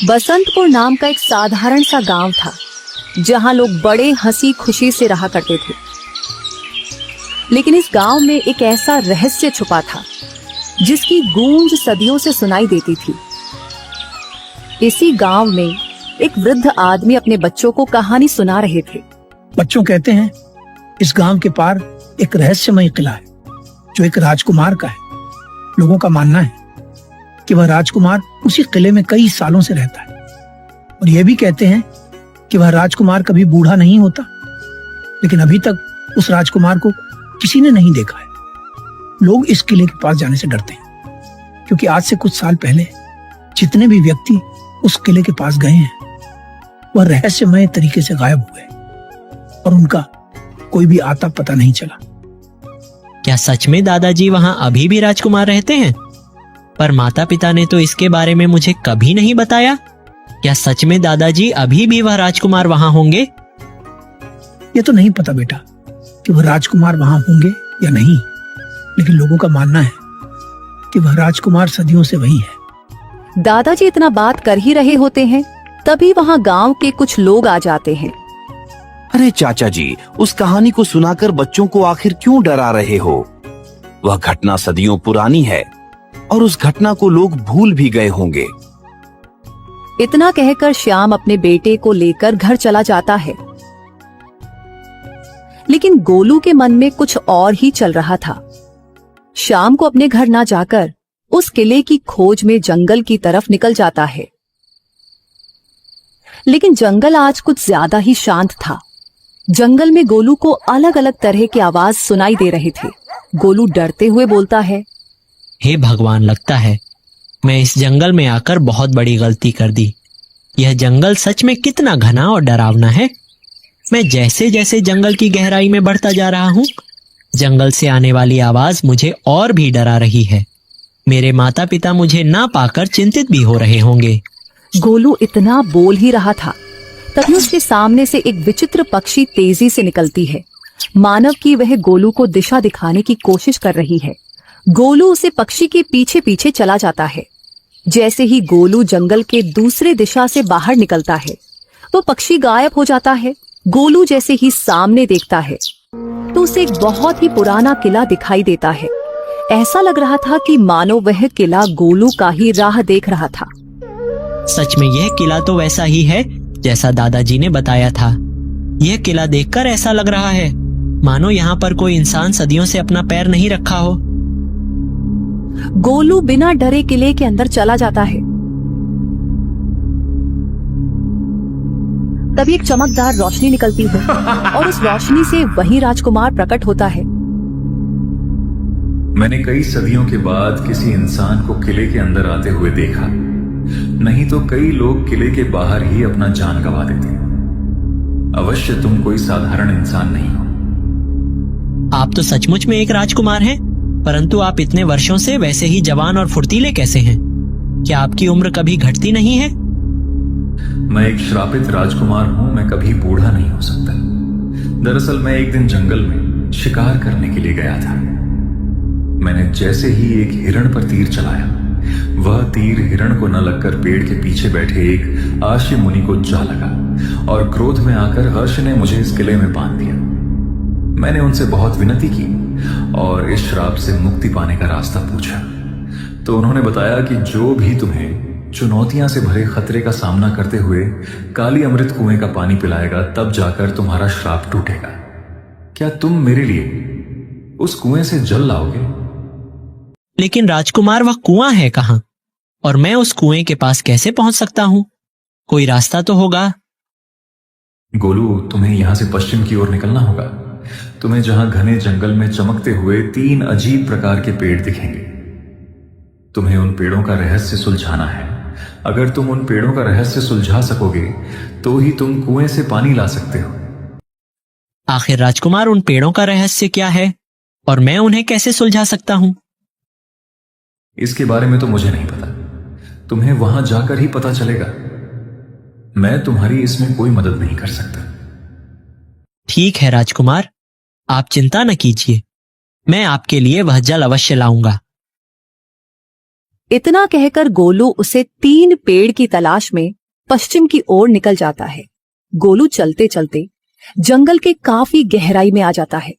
बसंतपुर नाम का एक साधारण सा गांव था जहां लोग बड़े हंसी खुशी से रहा करते थे। लेकिन इस गांव में एक ऐसा रहस्य छुपा था जिसकी गूंज सदियों से सुनाई देती थी। इसी गांव में एक वृद्ध आदमी अपने बच्चों को कहानी सुना रहे थे। बच्चों कहते हैं इस गांव के पार एक रहस्यमय किला है जो एक राजकुमार का है। लोगों का मानना है कि वह राजकुमार उसी किले में कई सालों से रहता है और यह भी कहते हैं कि वह राजकुमार कभी बूढ़ा नहीं होता। लेकिन अभी तक उस राजकुमार को किसी ने नहीं देखा है। लोग इस किले के पास जाने से डरते हैं क्योंकि आज से कुछ साल पहले जितने भी व्यक्ति उस किले के पास गए हैं वह रहस्यमय तरीके से गायब हुए और उनका कोई भी आता पता नहीं चला। क्या सच में दादाजी वहां अभी भी राजकुमार रहते हैं? पर माता पिता ने तो इसके बारे में मुझे कभी नहीं बताया। क्या सच में दादाजी अभी भी वह राजकुमार वहां होंगे? ये तो नहीं पता बेटा कि वह राजकुमार वहां होंगे या नहीं, लेकिन लोगों का मानना है कि वह राजकुमार सदियों से वही है। दादाजी इतना बात कर ही रहे होते हैं तभी वहां गांव के कुछ लोग आ जाते हैं। अरे चाचा जी, उस कहानी को सुनाकर बच्चों को आखिर क्यों डरा रहे हो? वह घटना सदियों पुरानी है और उस घटना को लोग भूल भी गए होंगे। इतना कहकर श्याम अपने बेटे को लेकर घर चला जाता है। लेकिन गोलू के मन में कुछ और ही चल रहा था। श्याम को अपने घर ना जाकर उस किले की खोज में जंगल की तरफ निकल जाता है। लेकिन जंगल आज कुछ ज्यादा ही शांत था। जंगल में गोलू को अलग अलग तरह की आवाज सुनाई दे रहे थे। गोलू डरते हुए बोलता है, हे भगवान, लगता है मैं इस जंगल में आकर बहुत बड़ी गलती कर दी। यह जंगल सच में कितना घना और डरावना है। मैं जैसे जैसे जंगल की गहराई में बढ़ता जा रहा हूँ, जंगल से आने वाली आवाज मुझे और भी डरा रही है। मेरे माता पिता मुझे ना पाकर चिंतित भी हो रहे होंगे। गोलू इतना बोल ही रहा था तभी उसके सामने से एक विचित्र पक्षी तेजी से निकलती है, मानव की वह गोलू को दिशा दिखाने की कोशिश कर रही है। गोलू उसे पक्षी के पीछे पीछे चला जाता है। जैसे ही गोलू जंगल के दूसरे दिशा से बाहर निकलता है तो पक्षी गायब हो जाता है। गोलू जैसे ही सामने देखता है तो उसे एक बहुत ही पुराना किला दिखाई देता है। ऐसा लग रहा था कि मानो वह किला गोलू का ही राह देख रहा था। सच में यह किला तो वैसा ही है जैसा दादाजी ने बताया था। यह किला देखकर ऐसा लग रहा है मानो यहाँ पर कोई इंसान सदियों से अपना पैर नहीं रखा हो। गोलू बिना डरे किले के अंदर चला जाता है। तभी एक चमकदार रोशनी निकलती है और उस रोशनी से वही राजकुमार प्रकट होता है। मैंने कई सदियों के बाद किसी इंसान को किले के अंदर आते हुए देखा। नहीं तो कई लोग किले के बाहर ही अपना जान गंवा देते। अवश्य तुम कोई साधारण इंसान नहीं हो। आप तो सचमुच में एक राजकुमार हैं, परंतु आप इतने वर्षों से वैसे ही जवान और फुर्तीले कैसे हैं? क्या आपकी उम्र कभी घटती नहीं है? मैं एक श्रापित राजकुमार हूं। मैं कभी बूढ़ा नहीं हो सकता। दरअसल मैं एक दिन जंगल में शिकार करने के लिए गया था। मैंने जैसे ही एक हिरण पर तीर चलाया, वह तीर हिरण को न लगकर पेड़ के पीछे बैठे एक आशी मुनि को जा लगा और क्रोध में आकर हर्ष ने मुझे इस किले में बांध दिया। मैंने उनसे बहुत विनती की और इस श्राप से मुक्ति पाने का रास्ता पूछा तो उन्होंने बताया कि जो भी तुम्हें चुनौतियां से भरे खतरे का सामना करते हुए काली अमृत कुएं का पानी पिलाएगा, तब जाकर तुम्हारा श्राप टूटेगा। क्या तुम मेरे लिए उस कुएं से जल लाओगे? लेकिन राजकुमार, वह कुआं है कहाँ और मैं उस कुएं के पास कैसे पहुंच सकता हूँ? कोई रास्ता तो होगा। गोलू, तुम्हें यहां से पश्चिम की ओर निकलना होगा। तुम्हें जहां घने जंगल में चमकते हुए 3 अजीब प्रकार के पेड़ दिखेंगे। तुम्हें उन पेड़ों का रहस्य सुलझाना है। अगर तुम उन पेड़ों का रहस्य सुलझा सकोगे तो ही तुम कुएं से पानी ला सकते हो। आखिर राजकुमार, उन पेड़ों का रहस्य क्या है और मैं उन्हें कैसे सुलझा सकता हूँ? इसके बारे में तो मुझे नहीं पता। तुम्हें वहां जाकर ही पता चलेगा। मैं तुम्हारी इसमें कोई मदद नहीं कर सकता। ठीक है राजकुमार, आप चिंता न कीजिए। मैं आपके लिए वह जल अवश्य लाऊंगा। इतना कहकर गोलू उसे 3 पेड़ की तलाश में पश्चिम की ओर निकल जाता है। गोलू चलते चलते जंगल के काफी गहराई में आ जाता है,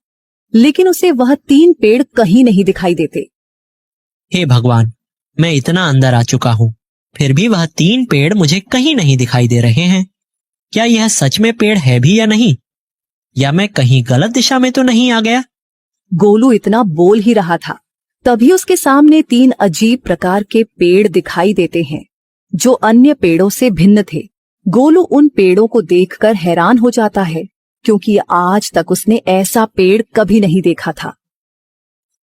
लेकिन उसे वह 3 पेड़ कहीं नहीं दिखाई देते। हे भगवान, मैं इतना अंदर आ चुका हूँ, फिर भी वह 3 पेड़ मुझे कहीं नहीं दिखाई दे रहे हैं। क्या यह सच में पेड़ है भी या नहीं? या मैं कहीं गलत दिशा में तो नहीं आ गया? गोलू इतना बोल ही रहा था, तभी उसके सामने 3 अजीब प्रकार के पेड़ दिखाई देते हैं, जो अन्य पेड़ों से भिन्न थे। गोलू उन पेड़ों को देखकर हैरान हो जाता है, क्योंकि आज तक उसने ऐसा पेड़ कभी नहीं देखा था।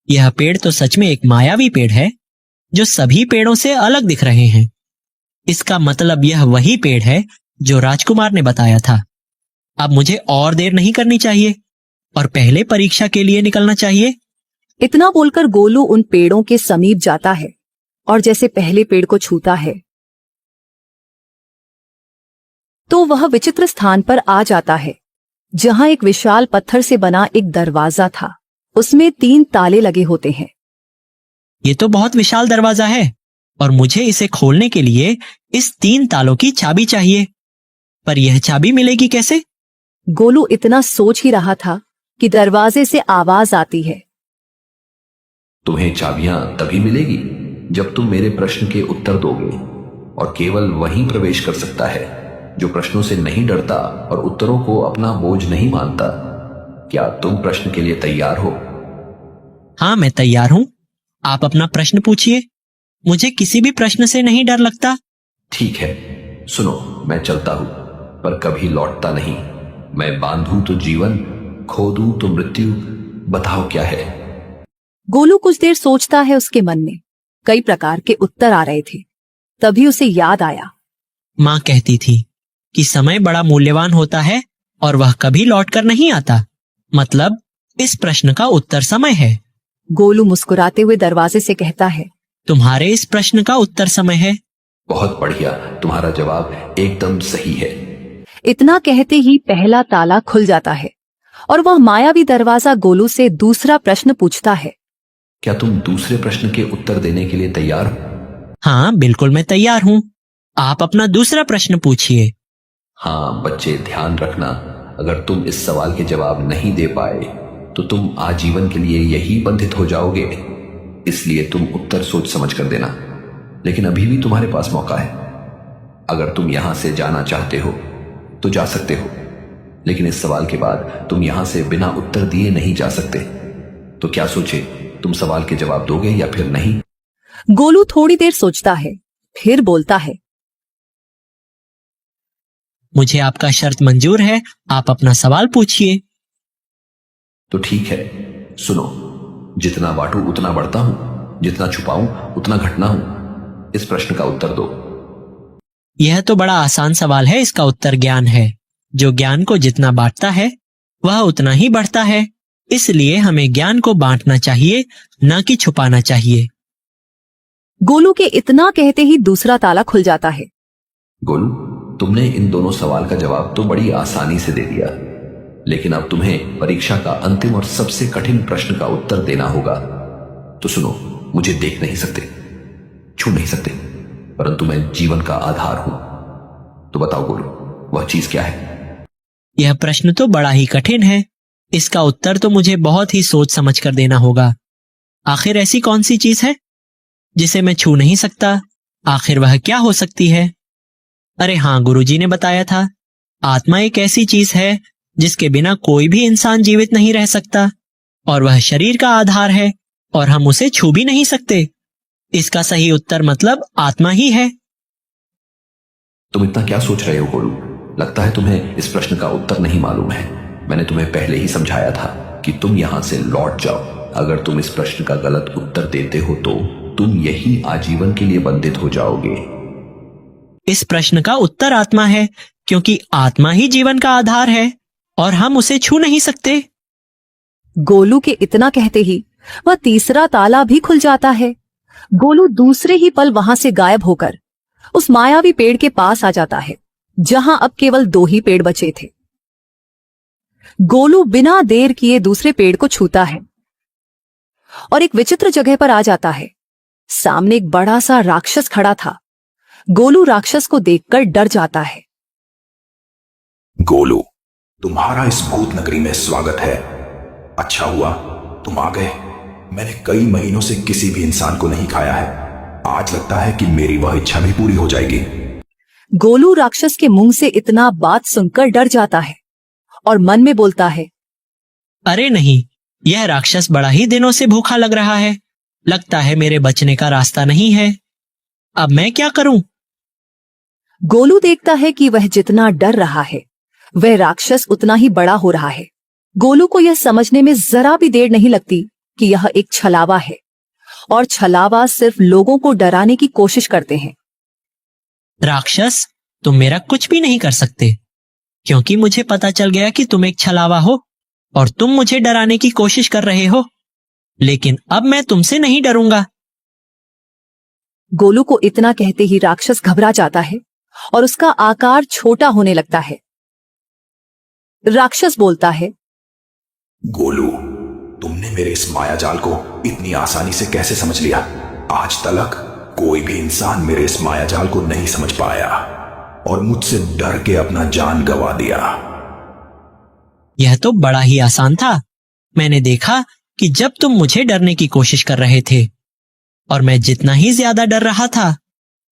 यह पेड़ तो सच में एक मायावी पेड़ है, जो सभी पेड़ों से अलग दिख रहे हैं। इसका मतलब यह वही पेड़ है जो राजकुमार ने बताया था। अब मुझे और देर नहीं करनी चाहिए और पहले परीक्षा के लिए निकलना चाहिए। इतना बोलकर गोलू उन पेड़ों के समीप जाता है और जैसे पहले पेड़ को छूता है तो वह विचित्र स्थान पर आ जाता है, जहां एक विशाल पत्थर से बना एक दरवाजा था। उसमें 3 ताले लगे होते हैं। ये तो बहुत विशाल दरवाजा है और मुझे इसे खोलने के लिए इस 3 तालों की चाबी चाहिए। पर यह चाबी मिलेगी कैसे? गोलू इतना सोच ही रहा था कि दरवाजे से आवाज आती है। तुम्हें चाबियां तभी मिलेगी जब तुम मेरे प्रश्न के उत्तर दोगे, और केवल वही प्रवेश कर सकता है जो प्रश्नों से नहीं डरता और उत्तरों को अपना बोझ नहीं मानता। क्या तुम प्रश्न के लिए तैयार हो? हाँ, मैं तैयार हूँ। आप अपना प्रश्न पूछिए। मुझे किसी भी प्रश्न से नहीं डर लगता। ठीक है, सुनो, मैं चलता हूं पर कभी लौटता नहीं। मैं बांधूं तो जीवन, खो दूं तो मृत्यु। बताओ क्या है? गोलू कुछ देर सोचता है। उसके मन में कई प्रकार के उत्तर आ रहे थे। तभी उसे याद आया, माँ कहती थी कि समय बड़ा मूल्यवान होता है और वह कभी लौटकर नहीं आता। मतलब इस प्रश्न का उत्तर समय है। गोलू मुस्कुराते हुए दरवाजे से कहता है, तुम्हारे इस प्रश्न का उत्तर समय है। बहुत बढ़िया, तुम्हारा जवाब एकदम सही है। इतना कहते ही पहला ताला खुल जाता है और वह मायावी दरवाजा गोलू से दूसरा प्रश्न पूछता है। क्या तुम दूसरे प्रश्न के उत्तर देने के लिए तैयार हो? हाँ, बिल्कुल मैं तैयार हूँ। आप अपना दूसरा प्रश्न पूछिए। हाँ बच्चे, ध्यान रखना, अगर तुम इस सवाल के जवाब नहीं दे पाए तो तुम आजीवन के लिए यही बंधित हो जाओगे। इसलिए तुम उत्तर सोच समझ कर देना। लेकिन अभी भी तुम्हारे पास मौका है। अगर तुम यहां से जाना चाहते हो तो जा सकते हो, लेकिन इस सवाल के बाद तुम यहां से बिना उत्तर दिए नहीं जा सकते। तो क्या सोचे, तुम सवाल के जवाब दोगे या फिर नहीं? गोलू थोड़ी देर सोचता है, फिर बोलता है, मुझे आपका शर्त मंजूर है। आप अपना सवाल पूछिए। तो ठीक है, सुनो, जितना बांटू उतना बढ़ता हूं, जितना छुपाऊं उतना घटना हूं। इस प्रश्न का उत्तर दो। यह तो बड़ा आसान सवाल है। इसका उत्तर ज्ञान है। जो ज्ञान को जितना बांटता है वह उतना ही बढ़ता है। इसलिए हमें ज्ञान को बांटना चाहिए, न कि छुपाना चाहिए। गोलू के इतना कहते ही दूसरा ताला खुल जाता है। गोलू, तुमने इन दोनों सवाल का जवाब तो बड़ी आसानी से दे दिया, लेकिन अब तुम्हें परीक्षा का अंतिम और सबसे कठिन प्रश्न का उत्तर देना होगा। तो सुनो, मुझे देख नहीं सकते, छू नहीं सकते, परंतु मैं जीवन का आधार हूं। तो बताओ गोलू, वह चीज क्या है? यह प्रश्न तो बड़ा ही कठिन है। इसका उत्तर तो मुझे बहुत ही सोच समझ कर देना होगा। आखिर ऐसी कौन सी चीज है जिसे मैं छू नहीं सकता? आखिर वह क्या हो सकती है? अरे हाँ, गुरुजी ने बताया था, आत्मा एक ऐसी चीज है जिसके बिना कोई भी इंसान जीवित नहीं रह सकता, और वह शरीर का आधार है और हम उसे छू भी नहीं सकते। इसका सही उत्तर मतलब आत्मा ही है। तुम इतना क्या सोच रहे हो गोलू? लगता है तुम्हें इस प्रश्न का उत्तर नहीं मालूम है। मैंने तुम्हें पहले ही समझाया था कि तुम यहां से लौट जाओ। अगर तुम इस प्रश्न का गलत उत्तर देते हो तो तुम यही आजीवन के लिए बंधित हो जाओगे। इस प्रश्न का उत्तर आत्मा है, क्योंकि आत्मा ही जीवन का आधार है और हम उसे छू नहीं सकते। गोलू के इतना कहते ही वह तीसरा ताला भी खुल जाता है। गोलू दूसरे ही पल वहां से गायब होकर उस मायावी पेड़ के पास आ जाता है, जहां अब केवल 2 ही पेड़ बचे थे। गोलू बिना देर किए दूसरे पेड़ को छूता है और एक विचित्र जगह पर आ जाता है। सामने एक बड़ा सा राक्षस खड़ा था, गोलू राक्षस को देखकर डर जाता है। गोलू, तुम्हारा इस भूत नगरी में स्वागत है। अच्छा हुआ तुम आ गए। मैंने कई महीनों से किसी भी इंसान को नहीं खाया है। आज लगता है कि मेरी वह इच्छा भी पूरी हो जाएगी। गोलू राक्षस के मुंह से इतना बात सुनकर डर जाता है और मन में बोलता है, अरे नहीं, यह राक्षस बड़ा ही दिनों से भूखा लग रहा है। लगता है मेरे बचने का रास्ता नहीं है। अब मैं क्या करूं? गोलू देखता है कि वह जितना डर रहा है वह राक्षस उतना ही बड़ा हो रहा है। गोलू को यह समझने में जरा भी देर नहीं लगती कि यह एक छलावा है और छलावा सिर्फ लोगों को डराने की कोशिश करते हैं। राक्षस, तुम मेरा कुछ भी नहीं कर सकते, क्योंकि मुझे पता चल गया कि तुम एक छलावा हो और तुम मुझे डराने की कोशिश कर रहे हो। लेकिन अब मैं तुमसे नहीं डरूंगा। गोलू को इतना कहते ही राक्षस घबरा जाता है और उसका आकार छोटा होने लगता है। राक्षस बोलता है, गोलू, तुमने मेरे इस मायाजाल को इतनी आसानी से कैसे समझ लिया? आज तक कोई भी इंसान मेरे इस मायाजाल को नहीं समझ पाया और मुझसे डर के अपना जान गंवा दिया। यह तो बड़ा ही आसान था। मैंने देखा कि जब तुम मुझे डरने की कोशिश कर रहे थे और मैं जितना ही ज्यादा डर रहा था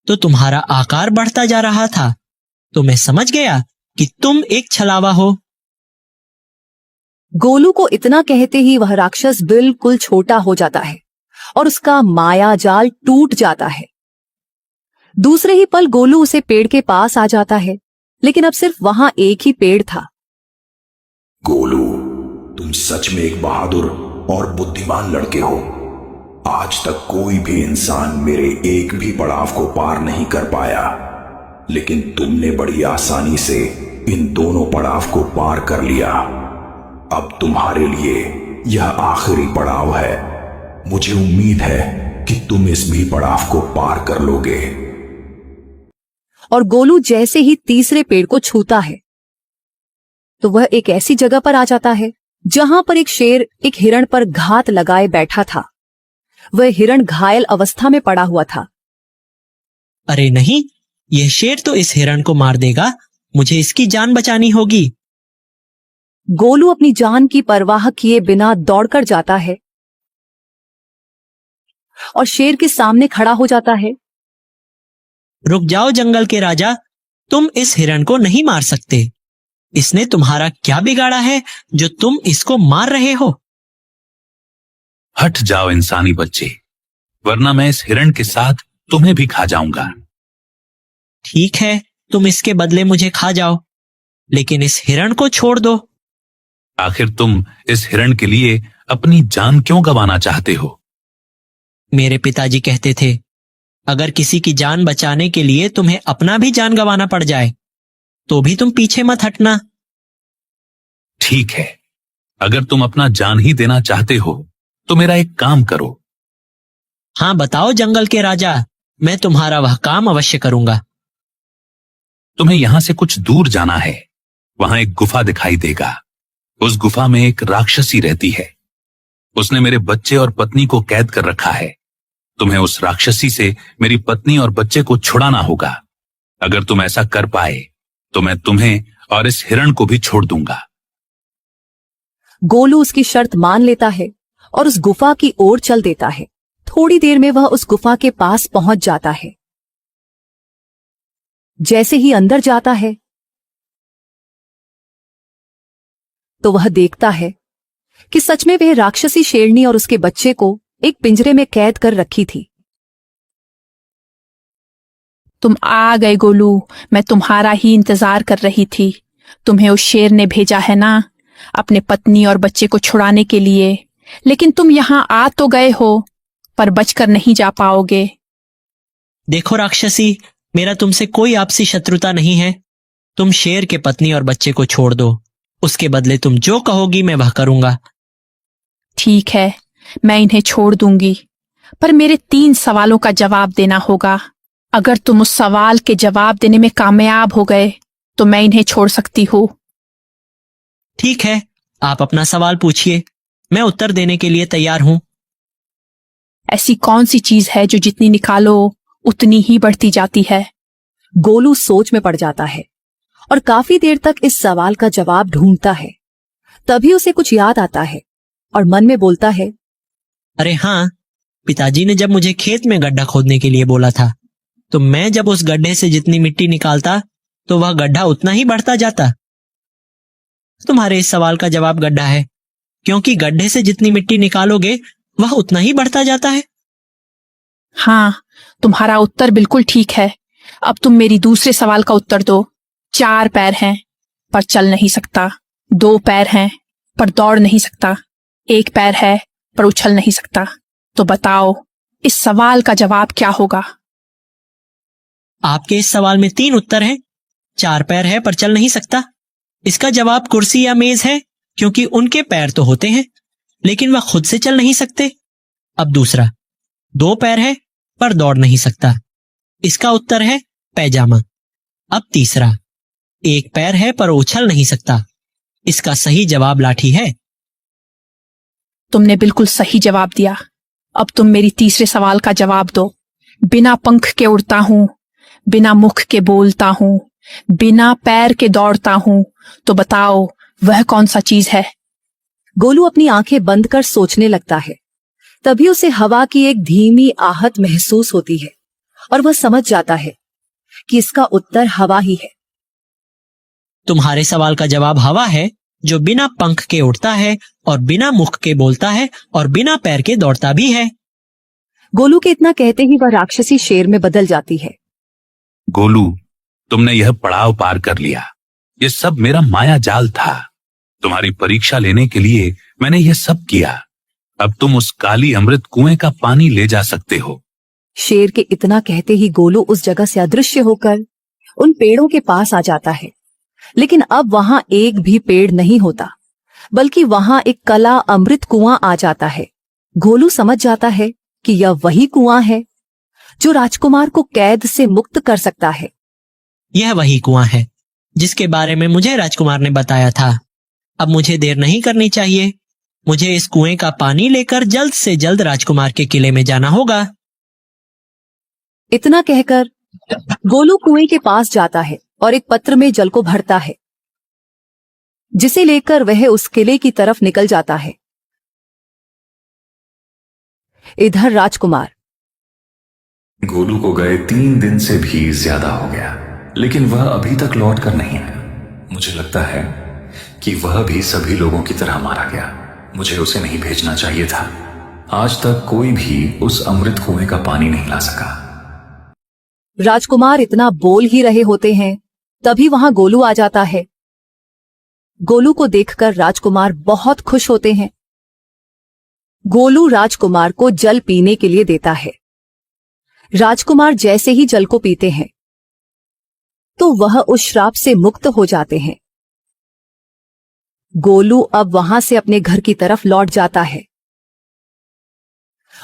तो तुम्हारा आकार बढ़ता जा रहा था, तो मैं समझ गया कि तुम एक छलावा हो। गोलू को इतना कहते ही वह राक्षस बिल्कुल छोटा हो जाता है और उसका माया जाल टूट जाता है। दूसरे ही पल गोलू उसे पेड़ के पास आ जाता है, लेकिन अब सिर्फ वहां एक ही पेड़ था। गोलू, तुम सच में एक बहादुर और बुद्धिमान लड़के हो। आज तक कोई भी इंसान मेरे एक भी पड़ाव को पार नहीं कर पाया, लेकिन तुमने बड़ी आसानी से इन दोनों पड़ाव को पार कर लिया। अब तुम्हारे लिए यह आखिरी पड़ाव है। मुझे उम्मीद है कि तुम इस भी पड़ाव को पार कर लोगे। और गोलू जैसे ही तीसरे पेड़ को छूता है तो वह एक ऐसी जगह पर आ जाता है जहां पर एक शेर एक हिरण पर घात लगाए बैठा था। वह हिरण घायल अवस्था में पड़ा हुआ था। अरे नहीं, यह शेर तो इस हिरण को मार देगा। मुझे इसकी जान बचानी होगी। गोलू अपनी जान की परवाह किए बिना दौड़कर जाता है और शेर के सामने खड़ा हो जाता है। रुक जाओ जंगल के राजा, तुम इस हिरण को नहीं मार सकते। इसने तुम्हारा क्या बिगाड़ा है जो तुम इसको मार रहे हो? हट जाओ इंसानी बच्चे, वरना मैं इस हिरण के साथ तुम्हें भी खा जाऊंगा। ठीक है, तुम इसके बदले मुझे खा जाओ, लेकिन इस हिरण को छोड़ दो। आखिर तुम इस हिरण के लिए अपनी जान क्यों गंवाना चाहते हो? मेरे पिताजी कहते थे, अगर किसी की जान बचाने के लिए तुम्हें अपना भी जान गंवाना पड़ जाए तो भी तुम पीछे मत हटना। ठीक है, अगर तुम अपना जान ही देना चाहते हो तो मेरा एक काम करो। हाँ बताओ जंगल के राजा, मैं तुम्हारा वह काम अवश्य करूंगा। तुम्हें यहां से कुछ दूर जाना है। वहां एक गुफा दिखाई देगा। उस गुफा में एक राक्षसी रहती है। उसने मेरे बच्चे और पत्नी को कैद कर रखा है। तुम्हें उस राक्षसी से मेरी पत्नी और बच्चे को छुड़ाना होगा। अगर तुम ऐसा कर पाए तो मैं तुम्हें और इस हिरण को भी छोड़ दूंगा। गोलू उसकी शर्त मान लेता है और उस गुफा की ओर चल देता है। थोड़ी देर में वह उस गुफा के पास पहुंच जाता है। जैसे ही अंदर जाता है तो वह देखता है कि सच में वह राक्षसी शेरनी और उसके बच्चे को एक पिंजरे में कैद कर रखी थी। तुम आ गए गोलू, मैं तुम्हारा ही इंतजार कर रही थी। तुम्हें उस शेर ने भेजा है ना, अपने पत्नी और बच्चे को छुड़ाने के लिए। लेकिन तुम यहां आ तो गए हो, पर बचकर नहीं जा पाओगे। देखो राक्षसी, मेरा तुमसे कोई आपसी शत्रुता नहीं है। तुम शेर के पत्नी और बच्चे को छोड़ दो। उसके बदले तुम जो कहोगी मैं वह करूंगा। ठीक है, मैं इन्हें छोड़ दूंगी, पर मेरे 3 सवालों का जवाब देना होगा। अगर तुम उस सवाल के जवाब देने में कामयाब हो गए तो मैं इन्हें छोड़ सकती हूँ। ठीक है, आप अपना सवाल पूछिए, मैं उत्तर देने के लिए तैयार हूं। ऐसी कौन सी चीज है जो जितनी निकालो उतनी ही बढ़ती जाती है? गोलू सोच में पड़ जाता है और काफी देर तक इस सवाल का जवाब ढूंढता है। तभी उसे कुछ याद आता है और मन में बोलता है, अरे हाँ, पिताजी ने जब मुझे खेत में गड्ढा खोदने के लिए बोला था, तो मैं जब उस गड्ढे से जितनी मिट्टी निकालता तो वह गड्ढा उतना ही बढ़ता जाता। तुम्हारे इस सवाल का जवाब गड्ढा है, क्योंकि गड्ढे से जितनी मिट्टी निकालोगे वह उतना ही बढ़ता जाता है। हाँ, तुम्हारा उत्तर बिल्कुल ठीक है। अब तुम मेरी दूसरे सवाल का उत्तर दो। 4 पैर हैं पर चल नहीं सकता, 2 पैर हैं पर दौड़ नहीं सकता, 1 पैर है पर उछल नहीं सकता। तो बताओ इस सवाल का जवाब क्या होगा? आपके इस सवाल में 3 उत्तर हैं। 4 पैर है पर चल नहीं सकता, इसका जवाब कुर्सी या मेज है, क्योंकि उनके पैर तो होते हैं लेकिन वह खुद से चल नहीं सकते। अब दूसरा, 2 पैर है पर दौड़ नहीं सकता, इसका उत्तर है पैजामा। अब तीसरा, 1 पैर है पर उछल नहीं सकता, इसका सही जवाब लाठी है। तुमने बिल्कुल सही जवाब दिया। अब तुम मेरी तीसरे सवाल का जवाब दो। बिना पंख के उड़ता हूं, बिना मुख के बोलता हूं, बिना पैर के दौड़ता हूं, तो बताओ वह कौन सा चीज है? गोलू अपनी आंखें बंद कर सोचने लगता है। तभी उसे हवा की एक धीमी आहट महसूस होती है और वह समझ जाता है कि इसका उत्तर हवा ही है। तुम्हारे सवाल का जवाब हवा है, जो बिना पंख के उड़ता है और बिना मुख के बोलता है और बिना पैर के दौड़ता भी है। गोलू के इतना कहते ही वह राक्षसी शेर में बदल जाती है। गोलू, तुमने यह पड़ाव पार कर लिया। यह सब मेरा माया जाल था। तुम्हारी परीक्षा लेने के लिए मैंने यह सब किया। अब तुम उस काली अमृत कुएं का पानी ले जा सकते हो। शेर के इतना कहते ही गोलू उस जगह से अदृश्य होकर उन पेड़ों के पास आ जाता है। लेकिन अब वहां एक भी पेड़ नहीं होता, बल्कि वहां एक कला अमृत कुआं आ जाता है। गोलू समझ जाता है कि यह वही कुआं है जो राजकुमार को कैद से मुक्त कर सकता है। यह वही कुआं है जिसके बारे में मुझे राजकुमार ने बताया था। अब मुझे देर नहीं करनी चाहिए। मुझे इस कुएं का पानी लेकर जल्द से जल्द राजकुमार के किले में जाना होगा। इतना कहकर गोलू कुएं के पास जाता है और एक पत्र में जल को भरता है, जिसे लेकर वह उस किले की तरफ निकल जाता है। इधर राजकुमार, गोलू को गए 3 दिन से भी ज्यादा हो गया, लेकिन वह अभी तक लौट कर नहीं आया। मुझे लगता है कि वह भी सभी लोगों की तरह मारा गया। मुझे उसे नहीं भेजना चाहिए था। आज तक कोई भी उस अमृत कुएं का पानी नहीं ला सका। राजकुमार इतना बोल ही रहे होते हैं, तभी वहां गोलू आ जाता है। गोलू को देखकर राजकुमार बहुत खुश होते हैं। गोलू राजकुमार को जल पीने के लिए देता है। राजकुमार जैसे ही जल को पीते हैं तो वह उस श्राप से मुक्त हो जाते हैं। गोलू अब वहां से अपने घर की तरफ लौट जाता है।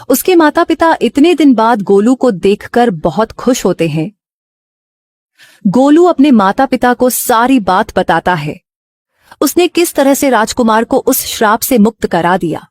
उसके माता पिता इतने दिन बाद गोलू को देखकर बहुत खुश होते हैं। गोलू अपने माता पिता को सारी बात बताता है। उसने किस तरह से राजकुमार को उस श्राप से मुक्त करा दिया।